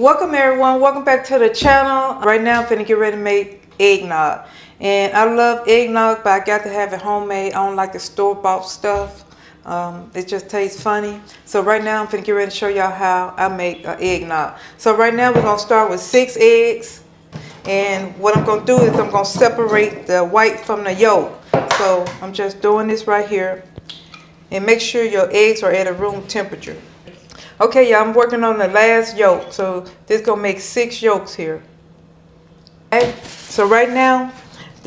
Welcome everyone, welcome back to the channel. Right now I'm finna get ready to make eggnog. And I love eggnog, but I got to have it homemade. I don't like the store-bought stuff. It just tastes funny. So right now I'm finna get ready to show y'all how I make eggnog. So right now we're gonna start with 6 eggs. And what I'm gonna do is I'm gonna separate the white from the yolk. So I'm just doing this right here. And make sure your eggs are at a room temperature. Okay, y'all, I'm working on the last yolk. So this is going to make 6 yolks here. Okay, so right now,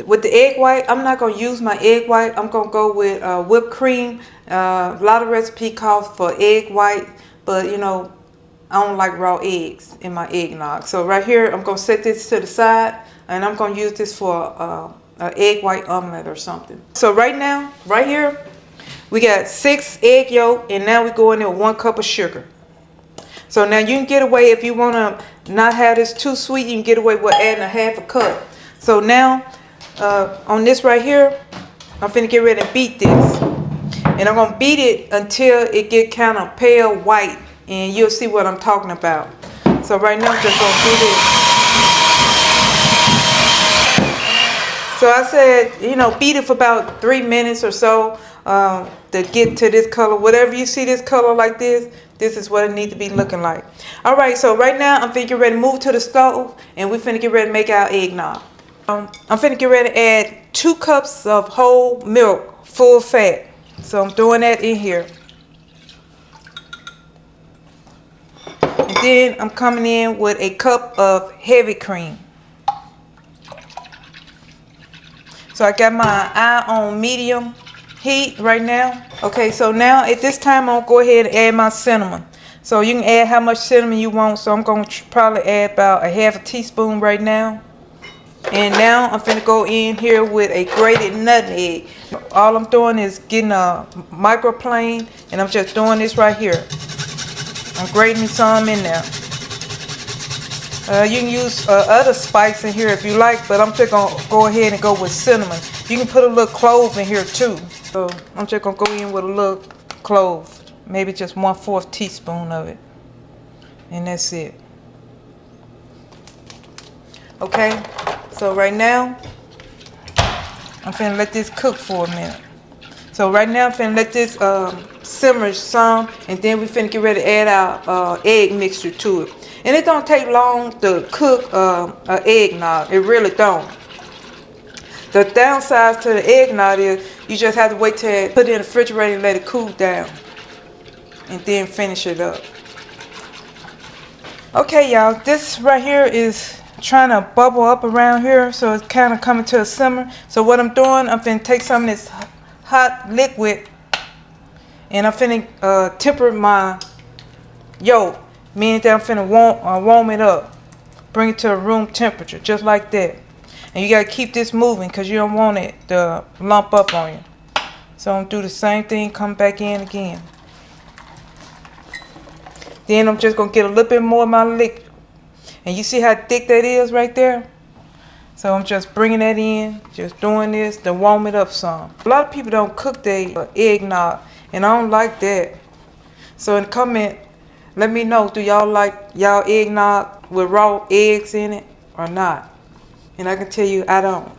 with the egg white, I'm not going to use my egg white. I'm going to go with whipped cream. A lot of recipe calls for egg white, but you know, I don't like raw eggs in my eggnog. So right here, I'm going to set this to the side, and I'm going to use this for an egg white omelet or something. So right now, right here, we got 6 egg yolk, and now we go in there with 1 cup of sugar. So now you can get away, if you want to not have this too sweet, you can get away with adding a half a cup. So now on this right here, I'm finna get ready to beat this. And I'm going to beat it until it get kind of pale white. And you'll see what I'm talking about. So right now I'm just going to do this. So I said, you know, beat it for about 3 minutes or so to get to this color. Whatever you see this color like this, this is what it needs to be looking like. All right, so right now I'm finna get ready to move to the stove, and we're finna get ready to make our eggnog. I'm finna get ready to add 2 cups of whole milk, full fat. So I'm doing that in here. And then I'm coming in with a cup of heavy cream. So I got my eye on medium heat right now. Okay, so now at this time I'll go ahead and add my cinnamon. So you can add how much cinnamon you want. So I'm going to probably add about a half a teaspoon right now. And now I'm finna go in here with a grated nutmeg. All I'm doing is getting a microplane, and I'm just doing this right here. I'm grating some in there. You can use other spice in here if you like, but I'm just going to go ahead and go with cinnamon. You can put a little clove in here too. So I'm just going to go in with a little clove. Maybe just 1/4 teaspoon of it. And that's it. Okay, so right now, I'm finna let this cook for a minute. So right now I'm finna let this simmer some, and then we finna get ready to add our egg mixture to it. And it don't take long to cook an eggnog. It really don't. The downside to the eggnog is you just have to wait till put it in the refrigerator and let it cool down, and then finish it up. Okay, y'all, this right here is trying to bubble up around here, so it's kind of coming to a simmer. So what I'm doing, I'm finna take some of this hot liquid, and I'm finna temper my yolk, meaning that I'm finna warm it up, bring it to a room temperature, just like that. And you gotta keep this moving because you don't want it to lump up on you. So I'm gonna do the same thing, come back in again. Then I'm just gonna get a little bit more of my liquid. And you see how thick that is right there? So I'm just bringing that in, just doing this to warm it up some. A lot of people don't cook their eggnog, and I don't like that. So in the comment, let me know, do y'all like y'all eggnog with raw eggs in it or not? And I can tell you I don't.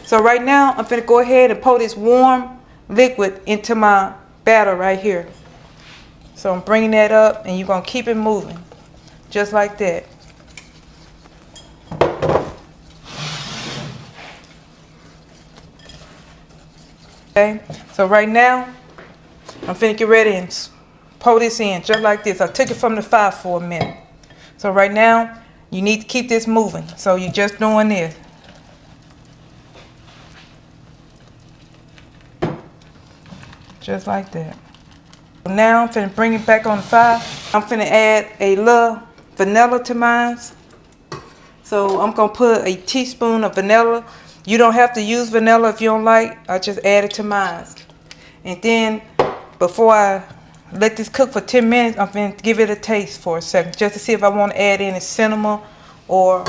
So right now, I'm finna go ahead and pour this warm liquid into my batter right here. So I'm bringing that up, and you're gonna keep it moving, just like that. Okay, so right now, I'm finna get ready and pour this in, just like this. I took it from the fire for a minute. So right now, you need to keep this moving. So you're just doing this. Just like that. Now I'm finna bring it back on the fire. I'm finna add a little vanilla to mine. So I'm gonna put a teaspoon of vanilla. You don't have to use vanilla if you don't like. I just add it to mine. And then before I let this cook for 10 minutes, I'm going to give it a taste for a second, just to see if I want to add any cinnamon or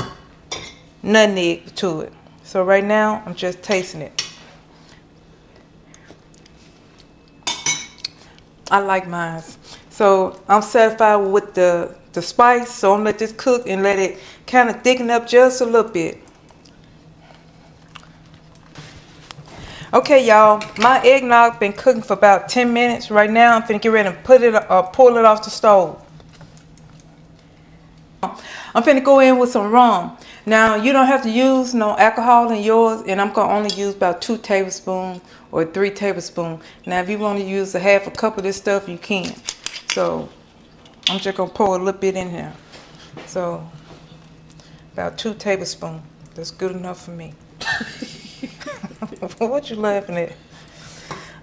nutmeg to it. So right now, I'm just tasting it. I like mine. So I'm satisfied with the spice. So I'm gonna let this cook and let it kind of thicken up just a little bit. Okay, y'all, my eggnog been cooking for about 10 minutes. Right now, I'm finna get ready and pull it off the stove. I'm finna go in with some rum. Now, you don't have to use no alcohol in yours, and I'm gonna only use about 2 tablespoons or 3 tablespoons. Now, if you want to use a half a cup of this stuff, you can. So, I'm just gonna pour a little bit in here. So, about 2 tablespoons. That's good enough for me. What you laughing at?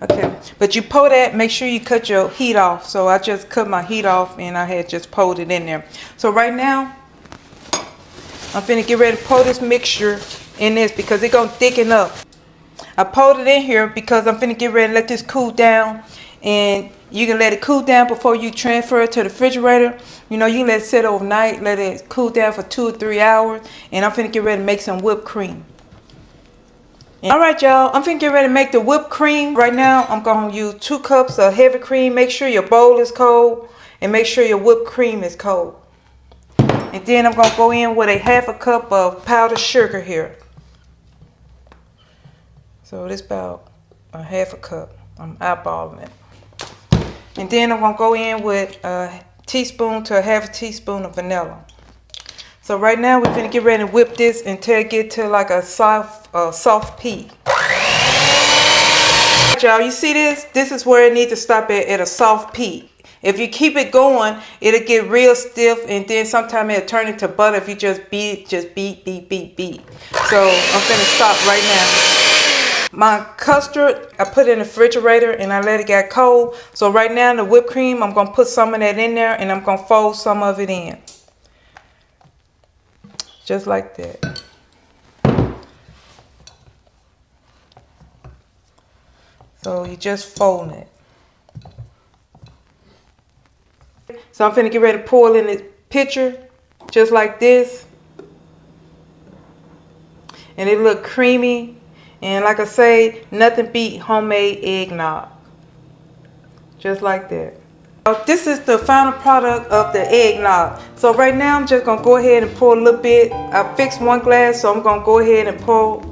Okay, but you pour that, make sure you cut your heat off. So I just cut my heat off and I had just poured it in there. So right now, I'm finna get ready to pour this mixture in this because it's gonna thicken up. I poured it in here because I'm finna get ready to let this cool down. And you can let it cool down before you transfer it to the refrigerator. You know, you can let it sit overnight, let it cool down for 2 or 3 hours. And I'm finna get ready to make some whipped cream. Alright, y'all, I'm finna get ready to make the whipped cream. Right now, I'm gonna use 2 cups of heavy cream. Make sure your bowl is cold and make sure your whipped cream is cold. And then I'm gonna go in with a half a cup of powdered sugar here. So this about a half a cup. I'm eyeballing it. And then I'm gonna go in with a teaspoon to a half a teaspoon of vanilla. So right now we're gonna get ready to whip this until it get to like a soft pea. Y'all, you see this? This is where it needs to stop at a soft pea. If you keep it going, it'll get real stiff, and then sometimes it'll turn into butter if you just beat, beat. So I'm gonna stop right now. My custard, I put it in the refrigerator and I let it get cold. So right now the whipped cream, I'm gonna put some of that in there and I'm gonna fold some of it in. Just like that. So you just fold it. So I'm finna get ready to pour it in this pitcher, just like this. And it look creamy. And like I say, nothing beat homemade eggnog. Just like that. This is the final product of the eggnog. So right now I'm just gonna go ahead and pour a little bit. I fixed 1 glass, so I'm gonna go ahead and pour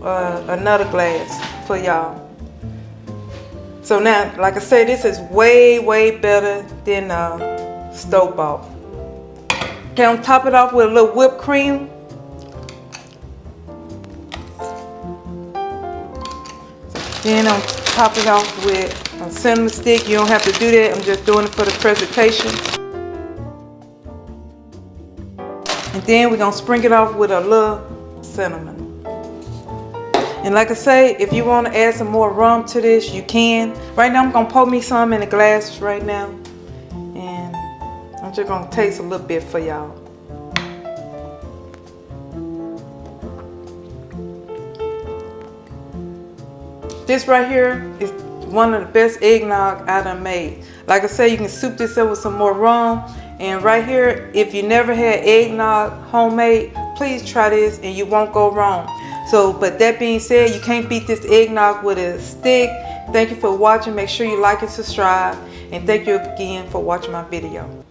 another glass for y'all. So now, like I said, this is way better than store-bought. Okay, I'm top it off with a little whipped cream. Then I'm top it off with a cinnamon stick. You don't have to do that. I'm just doing it for the presentation. And then we're gonna sprinkle it off with a little cinnamon. And like I say, if you want to add some more rum to this, you can. Right now I'm gonna pour me some in the glasses right now. And I'm just gonna taste a little bit for y'all. This right here is one of the best eggnog I done made. Like I say, you can soup this up with some more rum. And right here, if you never had eggnog homemade, please try this and you won't go wrong. So, but that being said, you can't beat this eggnog with a stick. Thank you for watching. Make sure you like and subscribe. And thank you again for watching my video.